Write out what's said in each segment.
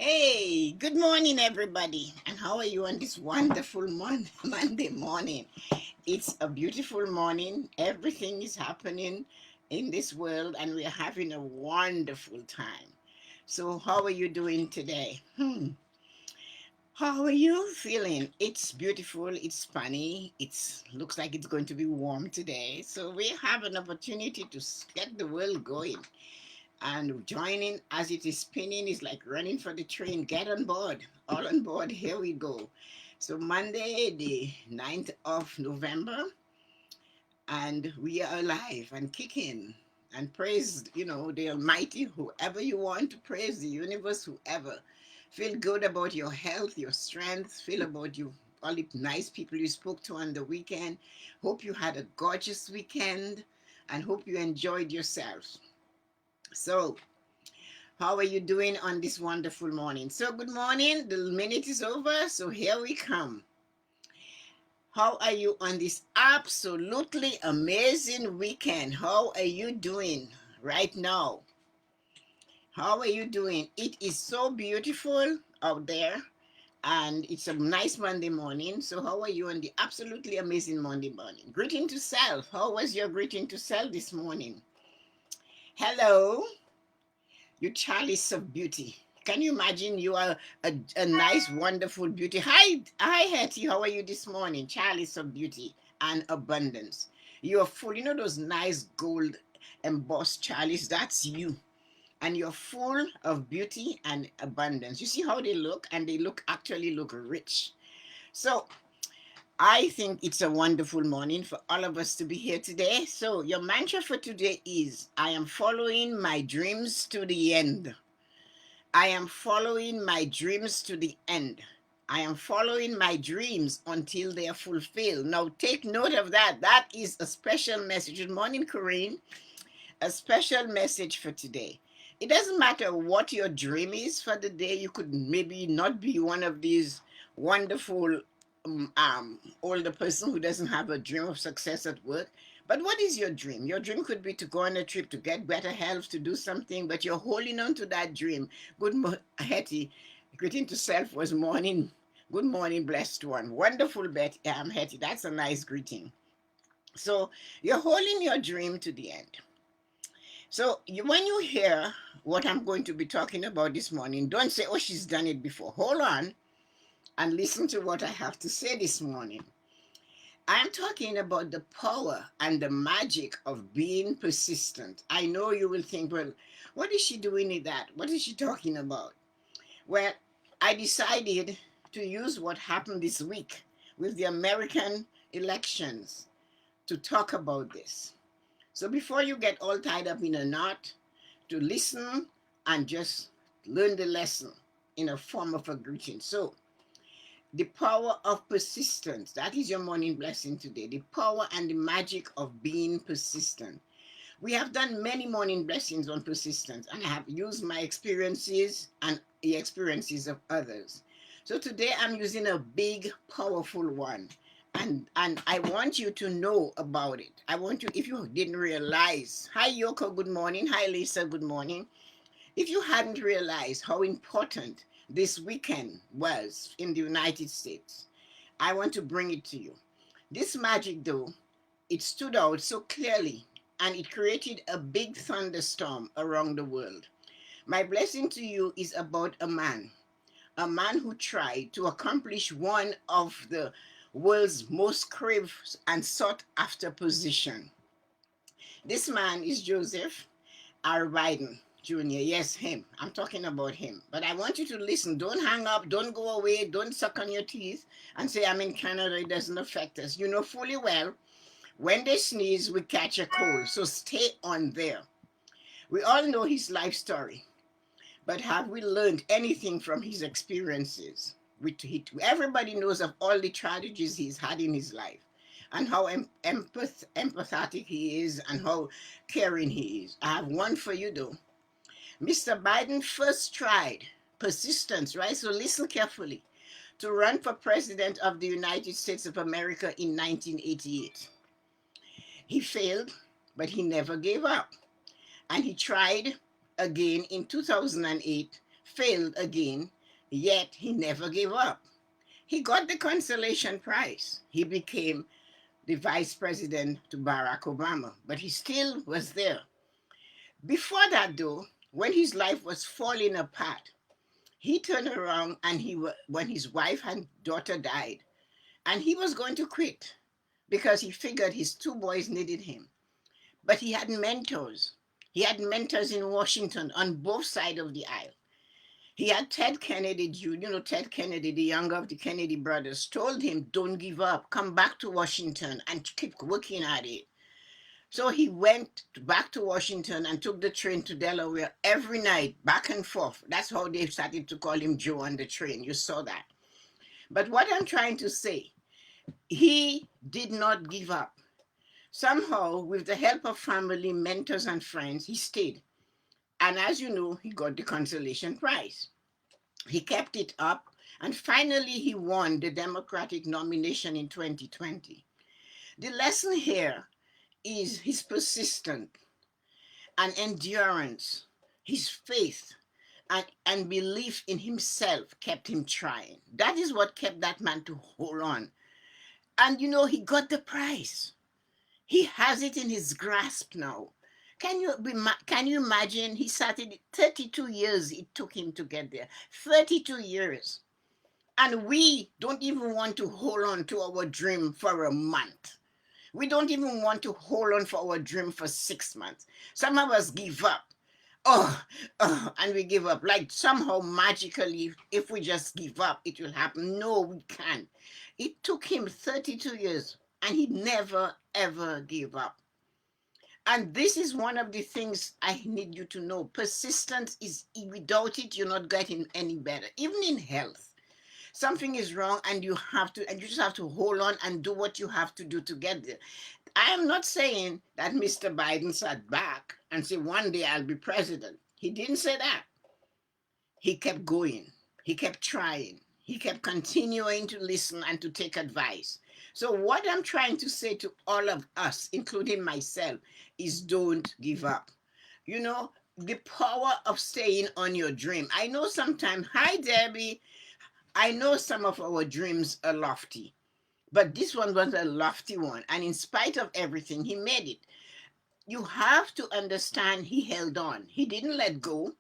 Hey, good morning, everybody. And how are you on this wonderful Monday morning? It's a beautiful morning. Everything is happening in this world, and we're having a wonderful time. So, how are you doing today? How are you feeling? It's beautiful. It's funny. It looks like it's going to be warm today. So, we have an opportunity to get the world going. And joining as it is spinning is like running for the train. Get on board. All on board. Here we go. So Monday, the 9th of November, and we are alive and kicking. And praise, the Almighty, whoever you want to praise, the universe, whoever. Feel good about your health, your strength. Feel about you, all the nice people you spoke to on the weekend. Hope you had a gorgeous weekend and hope you enjoyed yourself. So, how are you doing on this wonderful morning? So, good morning. The minute is over. So, here we come. How are you on this absolutely amazing weekend? How are you doing right now? How are you doing? It is so beautiful out there and it's a nice Monday morning. So, how are you on the absolutely amazing Monday morning? Greeting to self. How was your greeting to self this morning? Hello. You chalice of beauty. Can you imagine you are a nice, wonderful beauty? Hi, Hetty. How are you this morning? Chalice of beauty and abundance. You are full. You know those nice gold embossed chalice? That's you. And you're full of beauty and abundance. You see how they look? And they actually look rich. So I think it's a wonderful morning for all of us to be here today. So your mantra for today is I am following my dreams to the end. I am following my dreams to the end. I am following my dreams until they are fulfilled. Now, take note of that. That is a special message. Good morning, Corinne. A special message for today. It doesn't matter what your dream is for the day. You could maybe not be one of these wonderful older person who doesn't have a dream of success at work. But what is your dream? Your dream could be to go on a trip, to get better health, to do something, but you're holding on to that dream. Hetty. Greeting to self was morning. Good morning, blessed one. Wonderful, Hetty. That's a nice greeting. So you're holding your dream to the end. So when you hear what I'm going to be talking about this morning, don't say, oh, she's done it before. Hold on and listen to what I have to say this morning. I'm talking about the power and the magic of being persistent. I know you will think, well, what is she doing with that? What is she talking about? Well, I decided to use what happened this week with the American elections to talk about this. So before you get all tied up in a knot, to listen and just learn the lesson in a form of a greeting. So the power of persistence. That is your morning blessing today. The power and the magic of being persistent. We have done many morning blessings on persistence, and I have used my experiences and the experiences of others. So today I'm using a big, powerful one. And I want you to know about it. I want you, if you didn't realize, hi Yoko, good morning. Hi Lisa, good morning. If you hadn't realized how important this weekend was in the United States, I want to bring it to you. This magic, though, it stood out so clearly and it created a big thunderstorm around the world. My blessing to you is about a man who tried to accomplish one of the world's most craved and sought after position. This man is Joseph R. Biden Jr. Yes, him. I'm talking about him. But I want you to listen. Don't hang up. Don't go away. Don't suck on your teeth and say, I'm in Canada. It doesn't affect us. You know fully well when they sneeze, we catch a cold. So stay on there. We all know his life story. But have we learned anything from his experiences? Everybody knows of all the tragedies he's had in his life and how empathetic he is and how caring he is. I have one for you though. Mr. Biden first tried persistence, right? So listen carefully, to run for president of the United States of America in 1988. He failed, but he never gave up. And he tried again in 2008, failed again, yet he never gave up. He got the consolation prize. He became the vice president to Barack Obama, but he still was there. Before that, though, when his life was falling apart, he turned around and when his wife and daughter died, and he was going to quit because he figured his two boys needed him. But he had mentors. He had mentors in Washington on both sides of the aisle. He had Ted Kennedy Jr., Ted Kennedy, the younger of the Kennedy brothers, told him, don't give up, come back to Washington and keep working at it. So he went back to Washington and took the train to Delaware every night, back and forth. That's how they started to call him Joe on the train. You saw that. But what I'm trying to say, he did not give up. Somehow, with the help of family, mentors, and friends, he stayed. And as you know, he got the consolation prize. He kept it up, and finally, he won the Democratic nomination in 2020. The lesson here is his persistence and endurance, his faith, and belief in himself kept him trying. That is what kept that man to hold on. And he got the prize. He has it in his grasp now. Can you imagine? He started 32 years it took him to get there. 32 years. And we don't even want to hold on to our dream for a month. We don't even want to hold on for our dream for 6 months. Some of us give up. And we give up. Like somehow magically, if we just give up, it will happen. No, we can't. It took him 32 years and he never, ever gave up. And this is one of the things I need you to know. Persistence is, without it, you're not getting any better. Even in health, something is wrong and you just have to hold on and do what you have to do to get there. I am not saying that Mr. Biden sat back and said, one day I'll be president. He didn't say that. He kept going. He kept trying. He kept continuing to listen and to take advice. So what I'm trying to say to all of us, including myself, is don't give up. The power of staying on your dream. I know sometimes, hi Debbie, I know some of our dreams are lofty, but this one was a lofty one. And in spite of everything, he made it. You have to understand he held on. He didn't let go.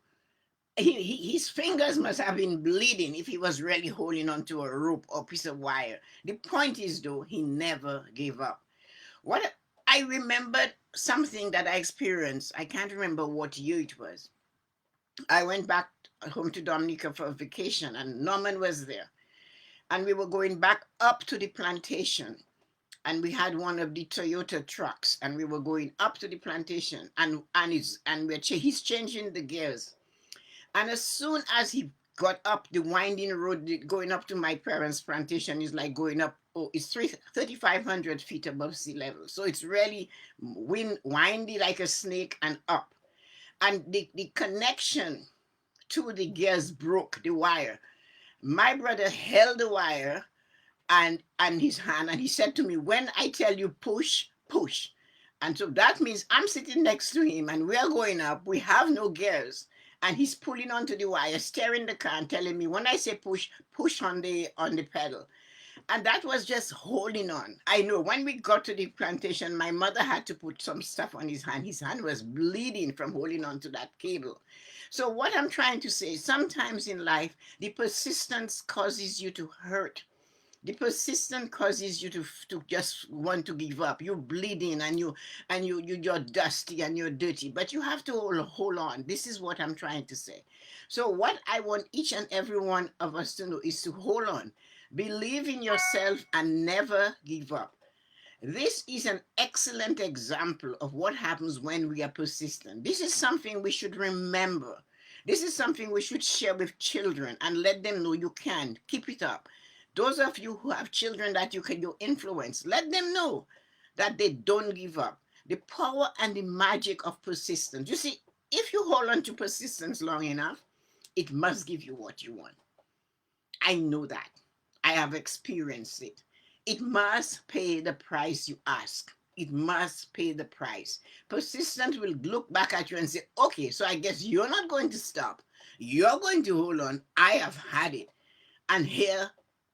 His fingers must have been bleeding if he was really holding onto a rope or piece of wire. The point is, though, he never gave up. What I remembered something that I experienced. I can't remember what year it was. I went back home to Dominica for a vacation, and Norman was there. And we were going back up to the plantation. And we had one of the Toyota trucks, and we were going up to the plantation, he's changing the gears. And as soon as he got up the winding road going up to my parents' plantation, is like going up, it's 3,500 feet above sea level. So it's really windy like a snake and up. And the connection to the gears broke, the wire. My brother held the wire and his hand, and he said to me, when I tell you push, push. And so that means I'm sitting next to him and we're going up. We have no gears. And he's pulling onto the wire, steering the car and telling me, when I say push, push on the pedal. And that was just holding on. I know when we got to the plantation, my mother had to put some stuff on his hand. His hand was bleeding from holding on to that cable. So what I'm trying to say, sometimes in life, the persistence causes you to hurt. The persistence causes you to just want to give up. You're bleeding and you're dusty and you're dirty, but you have to hold on. This is what I'm trying to say. So what I want each and every one of us to know is to hold on, believe in yourself, and never give up. This is an excellent example of what happens when we are persistent. This is something we should remember. This is something we should share with children and let them know you can keep it up. Those of you who have children that you influence, let them know that they don't give up. The power and the magic of persistence. You see, if you hold on to persistence long enough, it must give you what you want. I know that. I have experienced it. It must pay the price you ask. It must pay the price. Persistence will look back at you and say, okay, so I guess you're not going to stop. You're going to hold on. I have had it. And here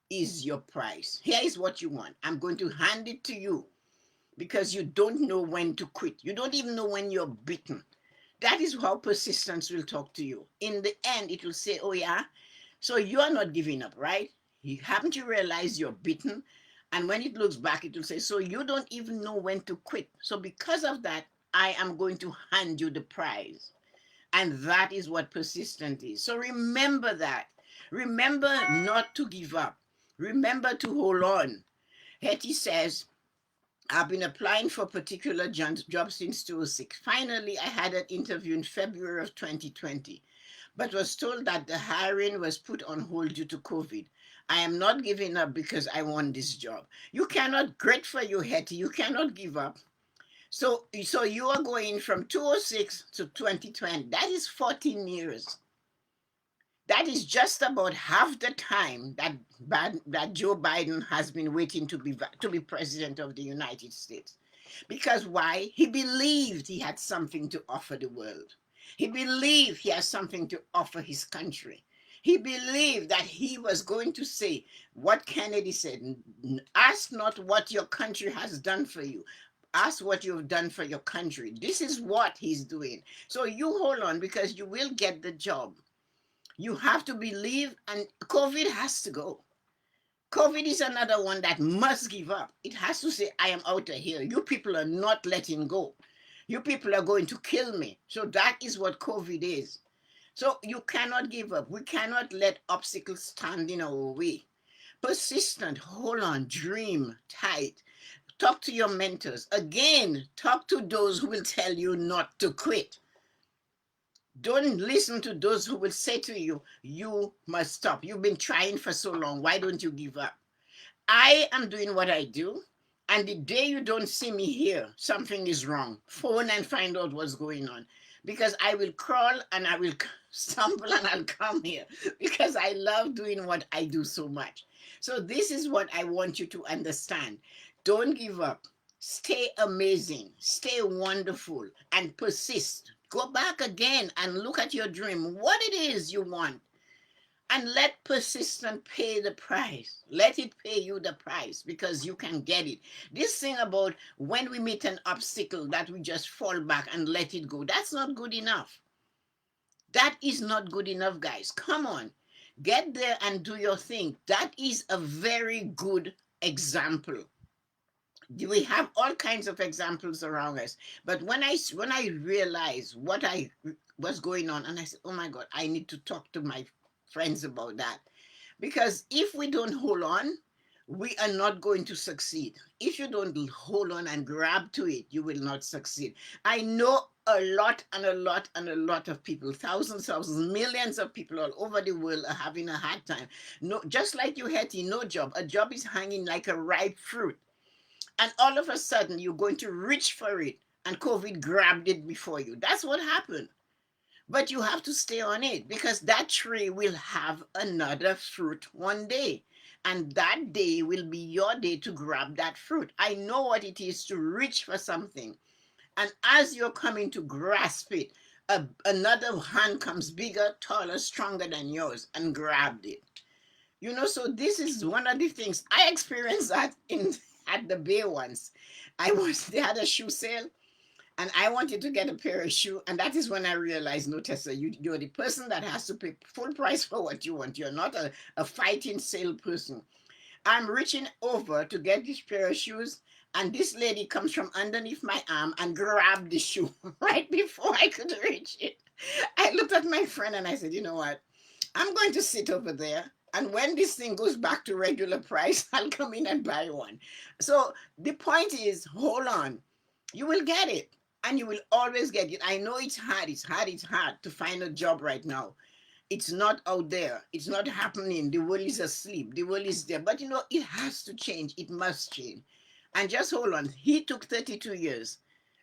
is your price. Here is what you want. I'm going to hand it to you because you don't know when to quit. You don't even know when you're beaten. That is how persistence will talk to you. In the end, it will say, oh, yeah, so you are not giving up, right? You haven't you realized you're beaten? And when it looks back, it will say, so you don't even know when to quit. So because of that, I am going to hand you the prize. And that is what persistent is. So remember that. Remember not to give up. Remember to hold on. Hetty says, I've been applying for particular jobs since 2006. Finally, I had an interview in February of 2020, but was told that the hiring was put on hold due to COVID. I am not giving up because I want this job. You cannot, great for you, Hetty, you cannot give up. So you are going from 2006 to 2020. That is 14 years. That is just about half the time that Joe Biden has been waiting to be president of the United States. Because why? He believed he had something to offer the world. He believed he has something to offer his country. He believed that he was going to say what Kennedy said, ask not what your country has done for you. Ask what you've done for your country. This is what he's doing. So you hold on because you will get the job. You have to believe, and COVID has to go. COVID is another one that must give up. It has to say, I am out of here. You people are not letting go. You people are going to kill me. So that is what COVID is. So you cannot give up. We cannot let obstacles stand in our way. Persistent, hold on, dream tight. Talk to your mentors. Again, talk to those who will tell you not to quit. Don't listen to those who will say to you, you must stop. You've been trying for so long. Why don't you give up? I am doing what I do. And the day you don't see me here, something is wrong. Phone and find out what's going on. Because I will crawl and I will stumble and I'll come here because I love doing what I do so much. So this is what I want you to understand. Don't give up. Stay amazing. Stay wonderful and persist. Go back again and look at your dream, what it is you want, and let persistence pay the price. Let it pay you the price because you can get it. This thing about when we meet an obstacle that we just fall back and let it go, that's not good enough. That is not good enough, guys. Come on. Get there and do your thing. That is a very good example. We have all kinds of examples around us, but when I realized what I was going on, and I said, oh my God, I need to talk to my friends about that, because if we don't hold on, we are not going to succeed. If you don't hold on and grab to it, you will not succeed. I know a lot and a lot and a lot of people, thousands, millions of people all over the world are having a hard time. No, just like you, Hetty, no job. A job is hanging like a ripe fruit, and all of a sudden you're going to reach for it and COVID grabbed it before you. That's what happened. But you have to stay on it because that tree will have another fruit one day. And that day will be your day to grab that fruit. I know what it is to reach for something. And as you're coming to grasp it, another hand comes bigger, taller, stronger than yours and grabbed it. So this is one of the things I experienced that in at the Bay once. They had a shoe sale and I wanted to get a pair of shoes, and that is when I realized, no, Tessa, you're the person that has to pay full price for what you want. You're not a fighting sale person. I'm reaching over to get this pair of shoes, and this lady comes from underneath my arm and grabbed the shoe right before I could reach it. I looked at my friend and I said, you know what? I'm going to sit over there. And when this thing goes back to regular price, I'll come in and buy one. So the point is, hold on. You will get it. And you will always get it. I know it's hard. It's hard to find a job right now. It's not out there. It's not happening. The world is asleep. The world is there. But it has to change. It must change. And just hold on. He took 32 years.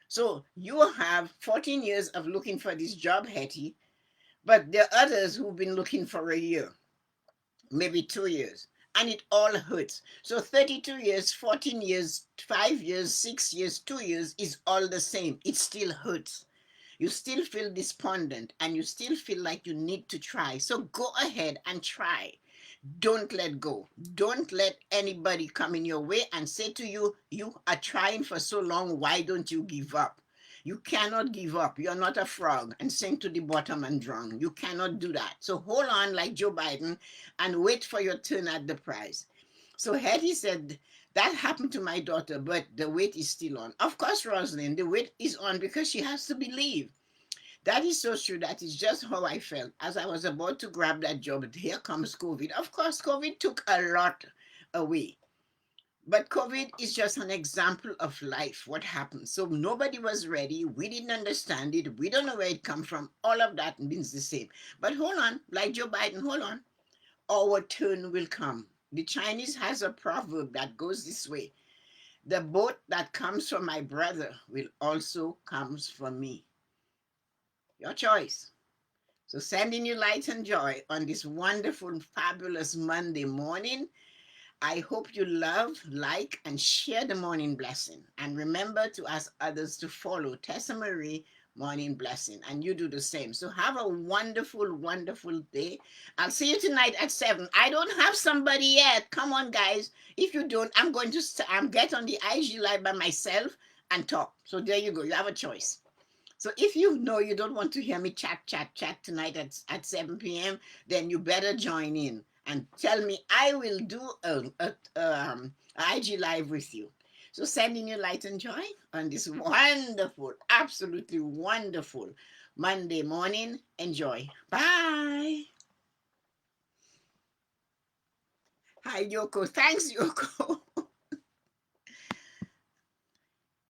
So you have 14 years of looking for this job, Hetty. But there are others who've been looking for a year, maybe 2 years, and it all hurts. So 32 years, 14 years, 5 years, 6 years, 2 years is all the same. It still hurts. You still feel despondent and you still feel like you need to try. So go ahead and try. Don't let go. Don't let anybody come in your way and say to you, you are trying for so long, why don't you give up? You cannot give up. You're not a frog and sink to the bottom and drown. You cannot do that. So hold on like Joe Biden and wait for your turn at the prize. So Hetty said, that happened to my daughter, but the weight is still on. Of course, Rosalind, the weight is on because she has to believe. That is so true. That is just how I felt as I was about to grab that job. Here comes COVID. Of course, COVID took a lot away. But COVID is just an example of life, what happened. So nobody was ready. We didn't understand it. We don't know where it come from. All of that means the same. But hold on, like Joe Biden, hold on. Our turn will come. The Chinese has a proverb that goes this way. The boat that comes from my brother will also comes from me. Your choice. So sending you light and joy on this wonderful, fabulous Monday morning. I hope you love, like, and share the morning blessing. And remember to ask others to follow Tessa-Marie Morning Blessing. And you do the same. So have a wonderful, wonderful day. I'll see you tonight at 7. I don't have somebody yet. Come on, guys. If you don't, I'm going to get on the IG Live by myself and talk. So there you go. You have a choice. So if you know you don't want to hear me chat tonight at 7 p.m., then you better join in and tell me. I will do a IG Live with you. So sending you light and joy on this wonderful, absolutely wonderful Monday morning. Enjoy. Bye. Hi, Yoko. Thanks, Yoko.